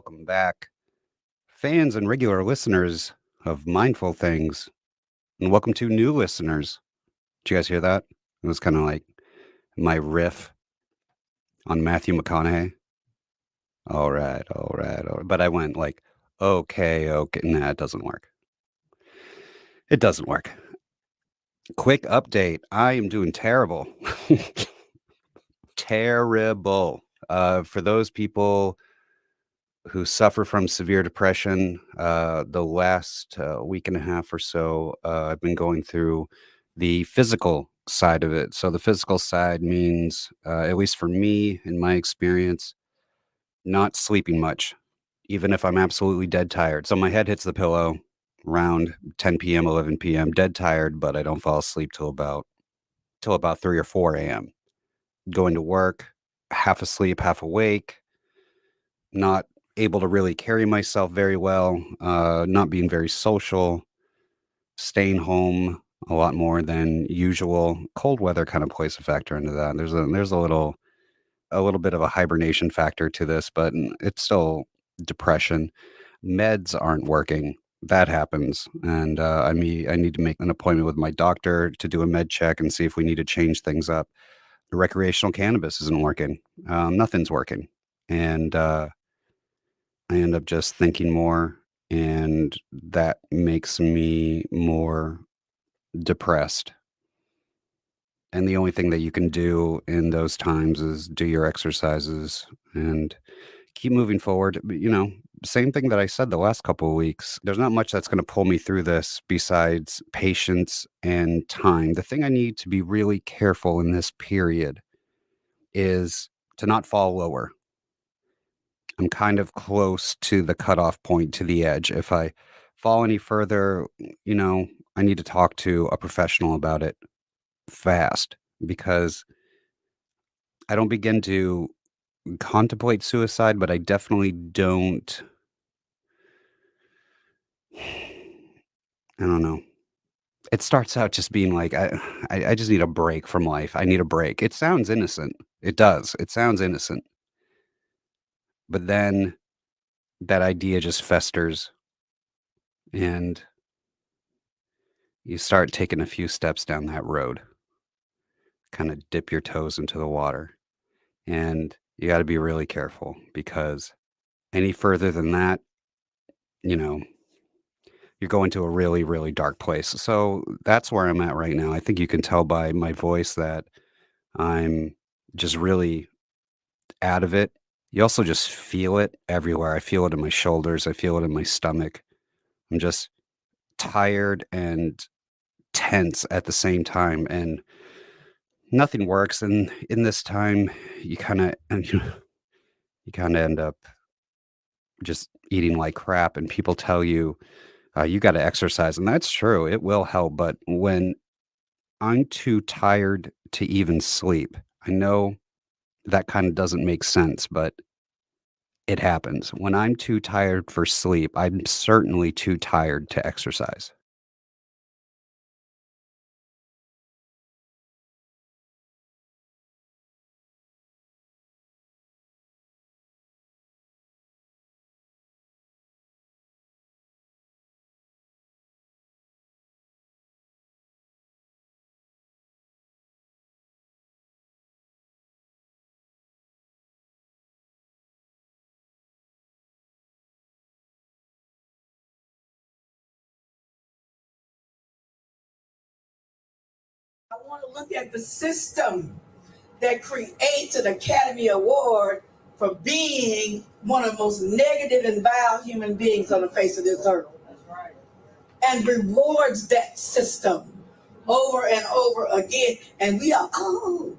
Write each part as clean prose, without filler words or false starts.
Welcome back, fans and regular listeners of Mindful Things, and welcome to new listeners. Did you guys hear that? It was kind of like my riff on Matthew McConaughey. All right, all right, all right. But I went like, okay, okay. Nah, it doesn't work. It doesn't work. Quick update. I am doing terrible. Terrible. For those people who suffer from severe depression. The last week and a half or so, I've been going through the physical side of it. So the physical side means, at least for me, in my experience, not sleeping much, even if I'm absolutely dead tired. So my head hits the pillow around 10 p.m., 11 p.m., dead tired, but I don't fall asleep till about 3 or 4 a.m. Going to work, half asleep, half awake, not able to really carry myself very well, not being very social, staying home a lot more than usual. Cold weather kind of plays a factor into that. There's a little bit of a hibernation factor to this, but it's still depression. Meds aren't working. That happens, and I need to make an appointment with my doctor to do a med check and see if we need to change things up. The recreational cannabis isn't working. Nothing's working, and I end up just thinking more, and that makes me more depressed. And the only thing that you can do in those times is do your exercises and keep moving forward. But, same thing that I said the last couple of weeks. There's not much that's going to pull me through this besides patience and time. The thing I need to be really careful in this period is to not fall lower. I'm kind of close to the cutoff point, to the edge. If I fall any further, I need to talk to a professional about it fast, because I don't begin to contemplate suicide, but I definitely don't. I don't know. It starts out just being like, I just need a break from life. I need a break. It sounds innocent. It does. It sounds innocent. But then that idea just festers, and you start taking a few steps down that road, kind of dip your toes into the water. And you got to be really careful, because any further than that, you know, you're going to a really, really dark place. So that's where I'm at right now. I think you can tell by my voice that I'm just really out of it. You also just feel it everywhere. I feel it in my shoulders. I feel it in my stomach. I'm just tired and tense at the same time, and nothing works. And in this time, you kind of you kind of end up just eating like crap, and people tell you, you got to exercise, and that's true. It will help. But when I'm too tired to even sleep, I know that kind of doesn't make sense, but it happens. When I'm too tired for sleep, I'm certainly too tired to exercise. I want to look at the system that creates an Academy Award for being one of the most negative and vile human beings on the face of this earth, and rewards that system over and over again. And we are, oh,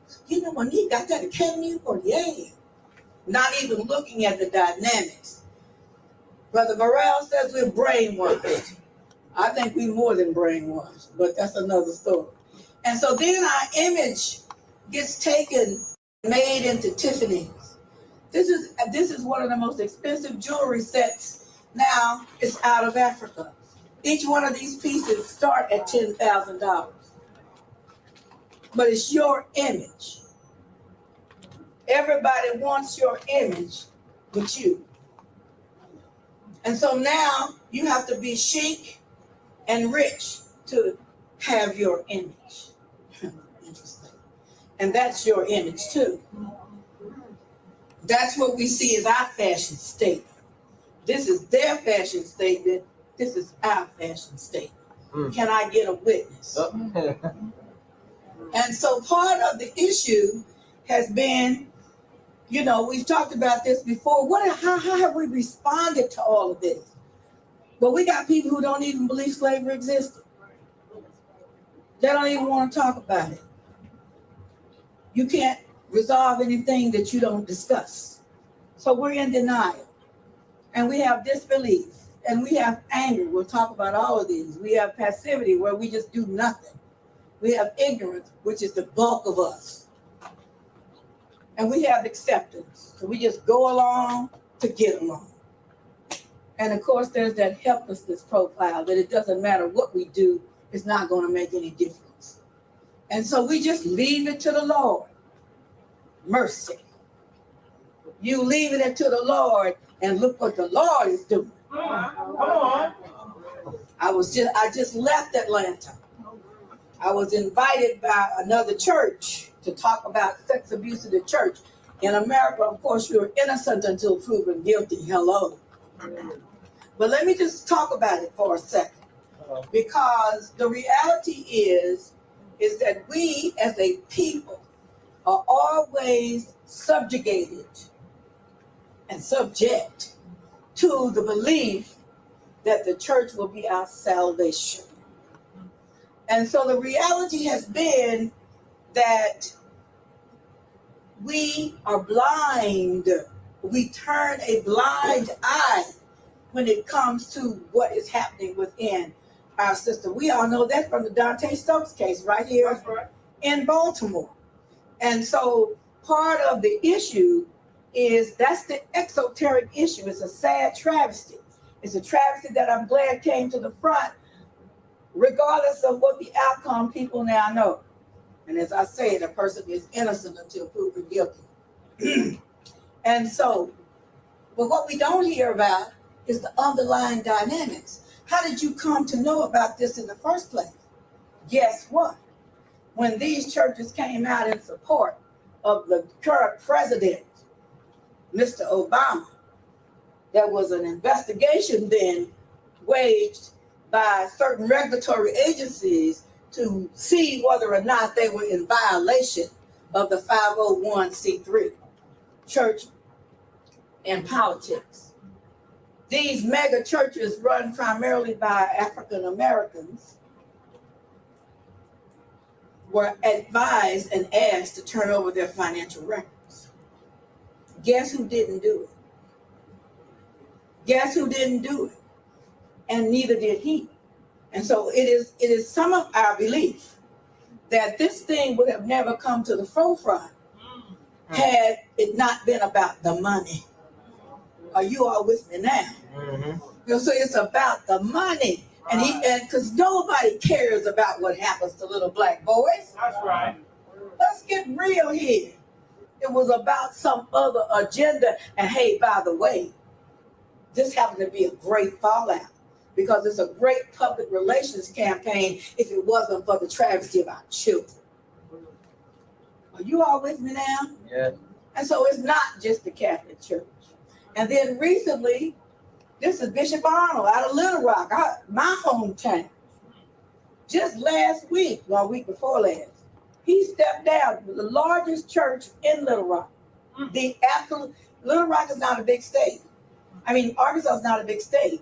Monique got that Academy Award, yeah. Not even looking at the dynamics. Brother Morale says we're brainwashed. I think we more than brainwashed, but that's another story. And so then our image gets taken, made into Tiffany's. This is one of the most expensive jewelry sets. Now it's out of Africa. Each one of these pieces start at $10,000. But it's your image. Everybody wants your image but you. And so now you have to be chic and rich to have your image. Interesting. And that's your image too. That's what we see as our fashion statement. This is their fashion statement. This is our fashion statement. Can I get a witness? And so part of the issue has been, you know, we've talked about this before. How have we responded to all of this? But we got people who don't even believe slavery existed. They don't even want to talk about it. You can't resolve anything that you don't discuss. So we're in denial. And we have disbelief. And we have anger. We'll talk about all of these. We have passivity, where we just do nothing. We have ignorance, which is the bulk of us. And we have acceptance. So we just go along to get along. And of course, there's that helplessness profile, that it doesn't matter what we do, it's not going to make any difference. And so we just leave it to the Lord. Mercy. You leaving it to the Lord, and look what the Lord is doing. Come on. I just left Atlanta. I was invited by another church to talk about sex abuse in the church. In America, of course, you're innocent until proven guilty. Hello. But let me just talk about it for a second. Because the reality is that we as a people are always subjugated and subject to the belief that the church will be our salvation. And so the reality has been that we are blind. We turn a blind eye when it comes to what is happening within our system. We all know that from the Dante Stokes case right here in Baltimore. And so part of the issue is that's the exoteric issue. It's a sad travesty. It's a travesty that I'm glad came to the front, regardless of what the outcome people now know. And as I say, the person is innocent until proven guilty. And so, but what we don't hear about is the underlying dynamics. How did you come to know about this in the first place? Guess what? When these churches came out in support of the current president, Mr. Obama, there was an investigation then waged by certain regulatory agencies to see whether or not they were in violation of the 501c3, church and politics. These mega churches run primarily by African Americans were advised and asked to turn over their financial records. Guess who didn't do it? Guess who didn't do it? And neither did he. And so it is some of our belief that this thing would have never come to the forefront had it not been about the money. Are you all with me now? Mm-hmm. So it's about the money. And because nobody cares about what happens to little black boys. That's right. Let's get real here. It was about some other agenda. And hey, by the way, this happened to be a great fallout, because it's a great public relations campaign if it wasn't for the travesty of our children. Are you all with me now? Yes. And so it's not just the Catholic Church. And then recently, this is Bishop Arnold out of Little Rock, my hometown. Just last week, one week before last, he stepped down with the largest church in Little Rock. Little Rock is not a big state. I mean, Arkansas is not a big state.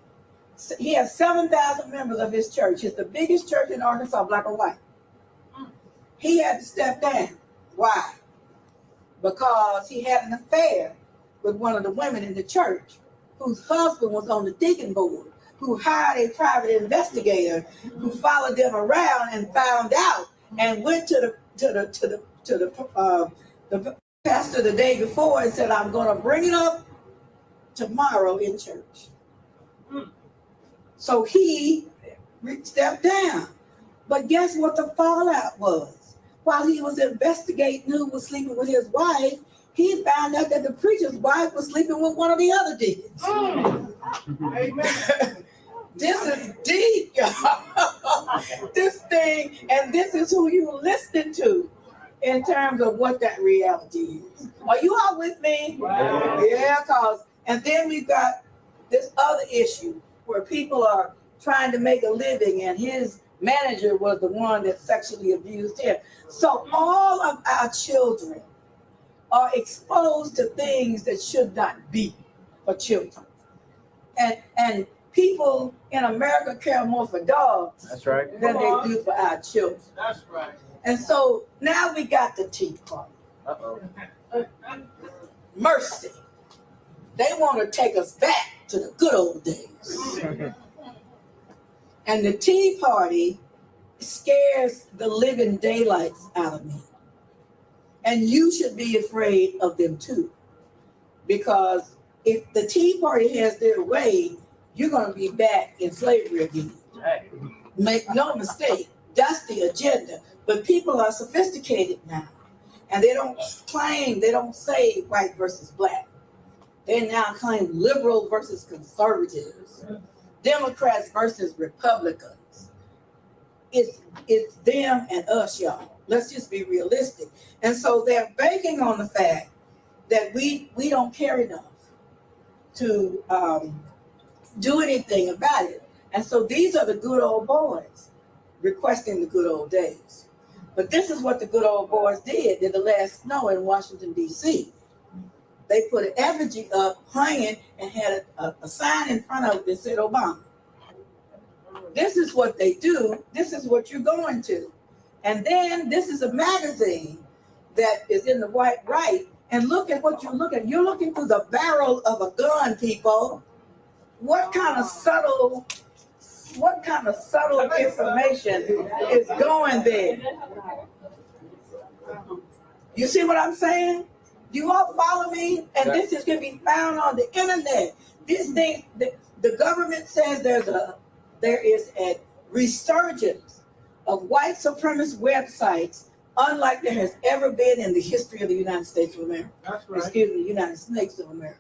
He has 7,000 members of his church. It's the biggest church in Arkansas, black or white. He had to step down. Why? Because he had an affair with one of the women in the church, whose husband was on the deacon board, who hired a private investigator who followed them around and found out and went to the pastor the day before and said, "I'm going to bring it up tomorrow in church." So he stepped down. But guess what the fallout was? While he was investigating who was sleeping with his wife, he found out that the preacher's wife was sleeping with one of the other deacons. Amen. This is deep, y'all. This thing, and this is who you listening to in terms of what that reality is. Are you all with me? Wow. Yeah, and then we've got this other issue where people are trying to make a living, and his manager was the one that sexually abused him. So all of our children are exposed to things that should not be for children. And people in America care more for dogs than they do for our children. That's right. And so now we got the Tea Party. Mercy. They want to take us back to the good old days. And the Tea Party scares the living daylights out of me. And you should be afraid of them too. Because if the Tea Party has their way, you're going to be back in slavery again. Make no mistake, that's the agenda. But people are sophisticated now. And they don't say white versus black. They now claim liberal versus conservatives, Democrats versus Republicans. It's them and us, y'all. Let's just be realistic. And so they're banking on the fact that we don't care enough to do anything about it. And so these are the good old boys requesting the good old days. But this is what the good old boys did in the last snow in Washington, D.C. They put an effigy up, hanging, and had a sign in front of it that said Obama. This is what they do. This is what you're going to. And then this is a magazine that is in the white right. And look at what you're looking at. You're looking through the barrel of a gun, people. What kind of subtle information is going there? You see what I'm saying? Do you all follow me? And this is going to be found on the internet. This thing, the government says there is a resurgence of white supremacist websites unlike there has ever been in the history of the United States of America. That's right. Excuse me, United States of America.